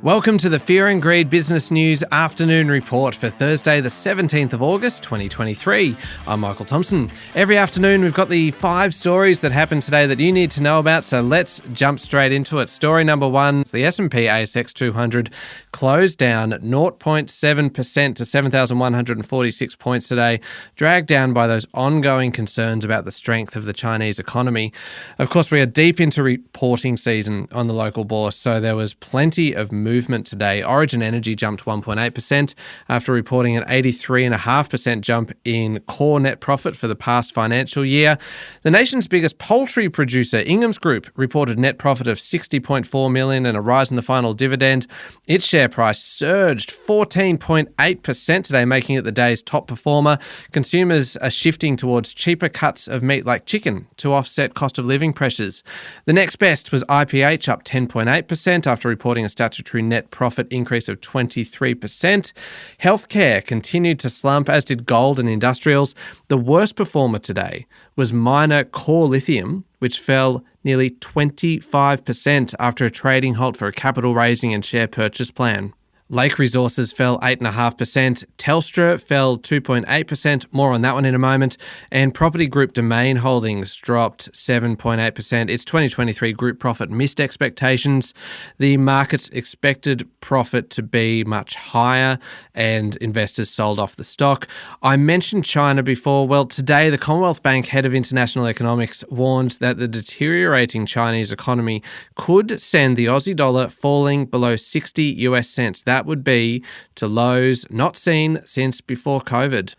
Welcome to the Fear and Greed Business News Afternoon Report for Thursday, the 17th of August, 2023. I'm Michael Thompson. Every afternoon, we've got the 5 stories that happened today that you need to know about, so let's jump straight into it. Story number 1, the S&P ASX 200 closed down 0.7% to 7,146 points today, dragged down by those ongoing concerns about the strength of the Chinese economy. Of course, we are deep into reporting season on the local bourse, so there was plenty of movement today. Origin Energy jumped 1.8% after reporting an 83.5% jump in core net profit for the past financial year. The nation's biggest poultry producer, Ingham's Group, reported net profit of $60.4 million and a rise in the final dividend. Its share price surged 14.8% today, making it the day's top performer. Consumers are shifting towards cheaper cuts of meat like chicken to offset cost of living pressures. The next best was IPH, up 10.8% after reporting a statutory net profit increase of 23%. Healthcare continued to slump, as did gold and industrials. The worst performer today was miner Core Lithium, which fell nearly 25% after a trading halt for a capital raising and share purchase plan. Lake Resources fell 8.5%, Telstra fell 2.8%, more on that one in a moment, and Property Group Domain Holdings dropped 7.8%. Its 2023 group profit missed expectations. The markets expected profit to be much higher, and investors sold off the stock. I mentioned China before. Well, today the Commonwealth Bank head of international economics warned that the deteriorating Chinese economy could send the Aussie dollar falling below 60 US cents. That would be to lows not seen since before COVID.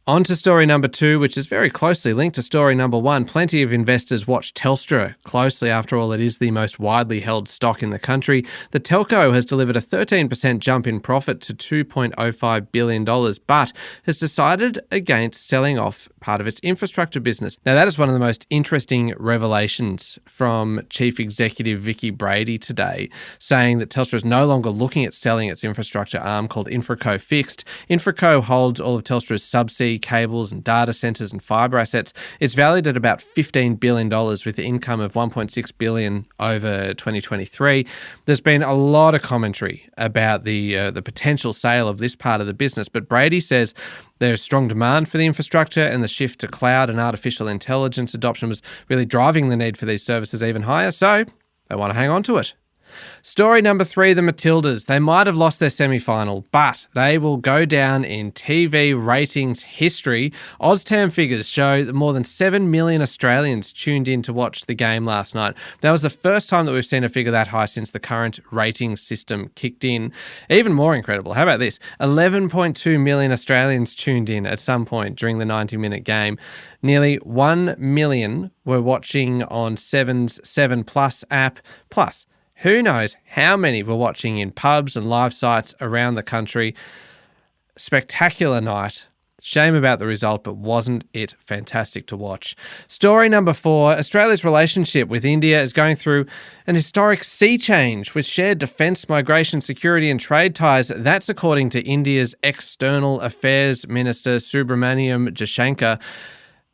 On to story number 2, which is very closely linked to story number 1. Plenty of investors watch Telstra closely. After all, it is the most widely held stock in the country. The telco has delivered a 13% jump in profit to $2.05 billion, but has decided against selling off part of its infrastructure business. Now, that is one of the most interesting revelations from Chief Executive Vicky Brady today, saying that Telstra is no longer looking at selling its infrastructure arm called InfraCo Fixed. InfraCo holds all of Telstra's subsea cables and data centres and fibre assets. It's valued at about $15 billion with the income of $1.6 billion over 2023. There's been a lot of commentary about the potential sale of this part of the business, but Brady says there's strong demand for the infrastructure, and the shift to cloud and artificial intelligence adoption was really driving the need for these services even higher, so they want to hang on to it. Story number 3, the Matildas. They might have lost their semi-final, but they will go down in TV ratings history. OzTam figures show that more than 7 million Australians tuned in to watch the game last night. That was the first time that we've seen a figure that high since the current rating system kicked in. Even more incredible, how about this? 11.2 million Australians tuned in at some point during the 90-minute game. Nearly 1 million were watching on Seven's 7 Plus app. Plus, who knows how many were watching in pubs and live sites around the country. Spectacular night. Shame about the result, but wasn't it fantastic to watch? Story number 4, Australia's relationship with India is going through an historic sea change with shared defence, migration, security and trade ties. That's according to India's External Affairs Minister Subramaniam Jaishankar.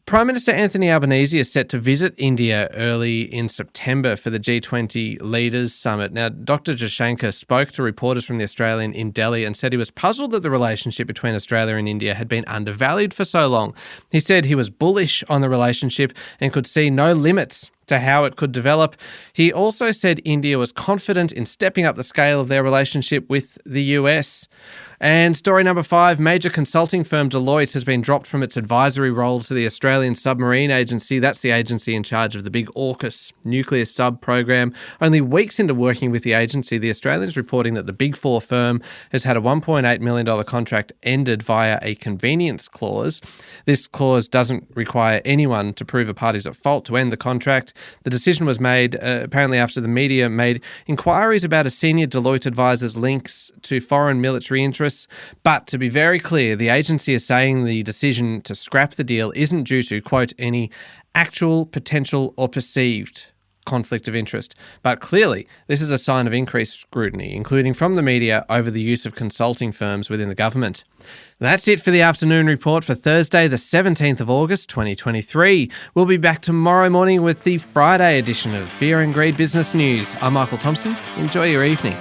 Prime Minister Anthony Albanese is set to visit India early in September for the G20 Leaders Summit. Now, Dr. Jaishankar spoke to reporters from The Australian in Delhi and said he was puzzled that the relationship between Australia and India had been undervalued for so long. He said he was bullish on the relationship and could see no limits to how it could develop. He also said India was confident in stepping up the scale of their relationship with the US. And story number 5, major consulting firm Deloitte has been dropped from its advisory role to the Australian Submarine Agency. That's the agency in charge of the big AUKUS nuclear sub program. Only weeks into working with the agency, the Australian is reporting that the Big Four firm has had a $1.8 million contract ended via a convenience clause. This clause doesn't require anyone to prove a party's at fault to end the contract. The decision was made apparently after the media made inquiries about a senior Deloitte advisor's links to foreign military interests. But to be very clear, the agency is saying the decision to scrap the deal isn't due to, quote, any actual, potential or perceived conflict of interest. But clearly, this is a sign of increased scrutiny, including from the media, over the use of consulting firms within the government. That's it for the afternoon report for Thursday, the 17th of August, 2023. We'll be back tomorrow morning with the Friday edition of Fear and Greed Business News. I'm Michael Thompson. Enjoy your evening.